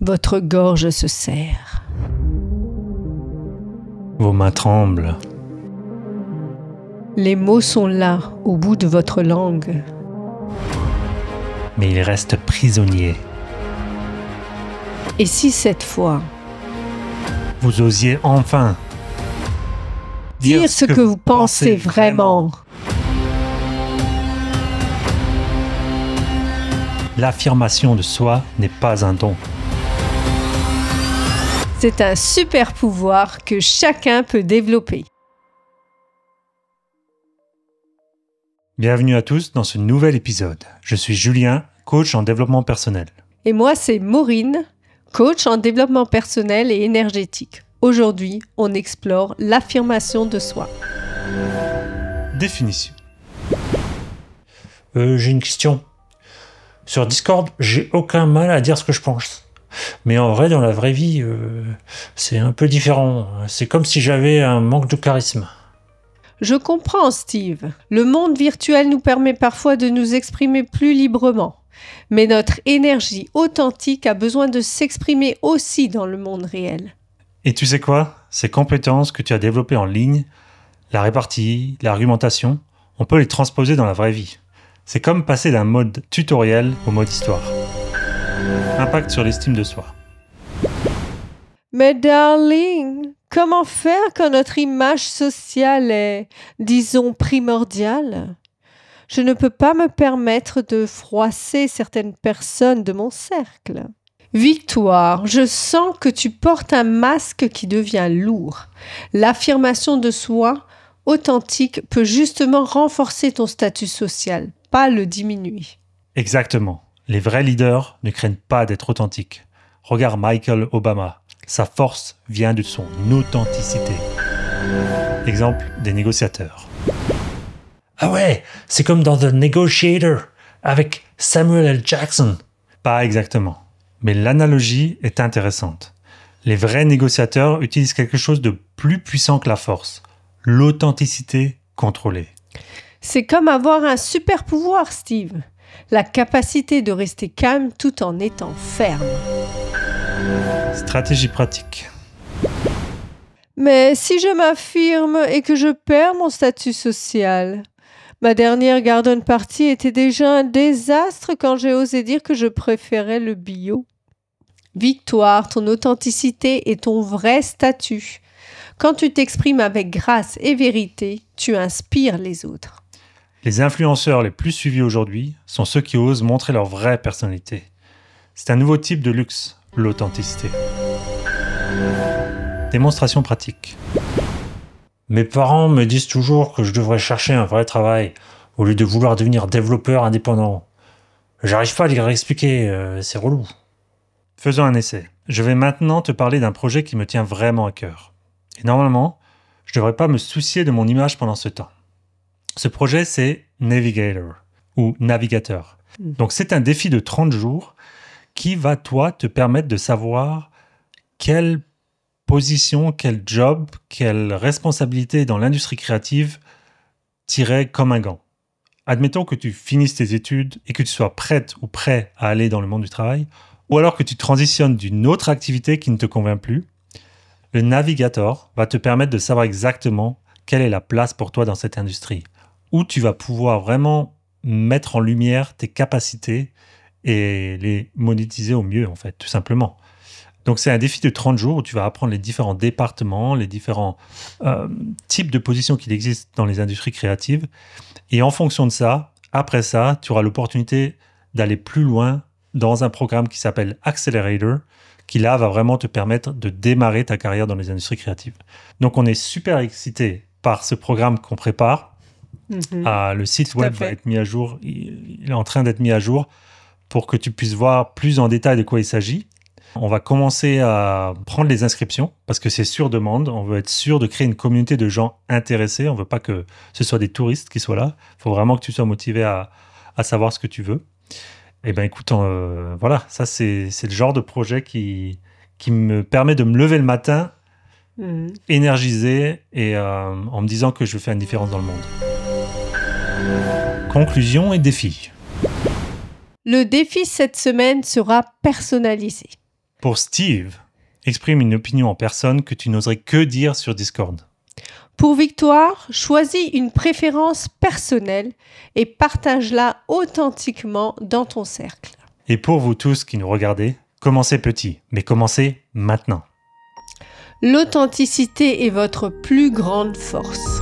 Votre gorge se serre. Vos mains tremblent. Les mots sont là, au bout de votre langue. Mais ils restent prisonniers. Et si cette fois, Vous osiez enfin dire ce que vous pensez vraiment. L'affirmation de soi n'est pas un don. C'est un super pouvoir que chacun peut développer. Bienvenue à tous dans ce nouvel épisode. Je suis Julien, coach en développement personnel. Et moi, c'est Maureen, coach en développement personnel et énergétique. Aujourd'hui, on explore l'affirmation de soi. Définition. J'ai une question. Sur Discord, j'ai aucun mal à dire ce que je pense. Mais en vrai, dans la vraie vie, c'est un peu différent. C'est comme si j'avais un manque de charisme. Je comprends, Steve. Le monde virtuel nous permet parfois de nous exprimer plus librement. Mais notre énergie authentique a besoin de s'exprimer aussi dans le monde réel. Et tu sais quoi? Ces compétences que tu as développées en ligne, la répartie, l'argumentation, on peut les transposer dans la vraie vie. C'est comme passer d'un mode tutoriel au mode histoire. Impact sur l'estime de soi. Mais darling, comment faire quand notre image sociale est, disons, primordiale? Je ne peux pas me permettre de froisser certaines personnes de mon cercle. Victoire, je sens que tu portes un masque qui devient lourd. L'affirmation de soi authentique peut justement renforcer ton statut social, pas le diminuer. Exactement. Les vrais leaders ne craignent pas d'être authentiques. Regarde Michael Obama. Sa force vient de son authenticité. Exemple des négociateurs. Ah ouais, c'est comme dans The Negotiator avec Samuel L. Jackson. Pas exactement. Mais l'analogie est intéressante. Les vrais négociateurs utilisent quelque chose de plus puissant que la force. L'authenticité contrôlée. C'est comme avoir un super pouvoir, Steve. La capacité de rester calme tout en étant ferme. Stratégie pratique. Mais si je m'affirme et que je perds mon statut social, ma dernière garden party était déjà un désastre quand j'ai osé dire que je préférais le bio. Victoire, ton authenticité est ton vrai statut. Quand tu t'exprimes avec grâce et vérité, tu inspires les autres. Les influenceurs les plus suivis aujourd'hui sont ceux qui osent montrer leur vraie personnalité. C'est un nouveau type de luxe, l'authenticité. Démonstration pratique. Mes parents me disent toujours que je devrais chercher un vrai travail au lieu de vouloir devenir développeur indépendant. J'arrive pas à leur expliquer, c'est relou. Faisons un essai. Je vais maintenant te parler d'un projet qui me tient vraiment à cœur. Et normalement, je ne devrais pas me soucier de mon image pendant ce temps. Ce projet, c'est Navigator, ou Navigateur. Donc, c'est un défi de 30 jours qui va, toi, te permettre de savoir quelle position, quel job, quelle responsabilité dans l'industrie créative tirer comme un gant. Admettons que tu finisses tes études et que tu sois prête ou prêt à aller dans le monde du travail, ou alors que tu transitionnes d'une autre activité qui ne te convient plus. Le Navigator va te permettre de savoir exactement quelle est la place pour toi dans cette industrie, où tu vas pouvoir vraiment mettre en lumière tes capacités et les monétiser au mieux, en fait, tout simplement. Donc, c'est un défi de 30 jours où tu vas apprendre les différents départements, les différents types de positions qu'il existe dans les industries créatives. Et en fonction de ça, après ça, tu auras l'opportunité d'aller plus loin dans un programme qui s'appelle Accelerator, qui là va vraiment te permettre de démarrer ta carrière dans les industries créatives. Donc, on est super excités par ce programme qu'on prépare. Le site web va être mis à jour. Il est en train d'être mis à jour pour que tu puisses voir plus en détail de quoi il s'agit. On va commencer à prendre les inscriptions parce que c'est sur demande. On veut être sûr de créer une communauté de gens intéressés. On ne veut pas que ce soit des touristes qui soient là. Il faut vraiment que tu sois motivé à savoir ce que tu veux. Eh bien, écoute, voilà, ça, c'est le genre de projet qui me permet de me lever le matin énergisé et en me disant que je fais une différence dans le monde. Conclusion et défi. Le défi cette semaine sera personnalisé. Pour Steve, exprime une opinion en personne que tu n'oserais que dire sur Discord. Pour Victoire, choisis une préférence personnelle et partage-la authentiquement dans ton cercle. Et pour vous tous qui nous regardez, commencez petit, mais commencez maintenant. L'authenticité est votre plus grande force.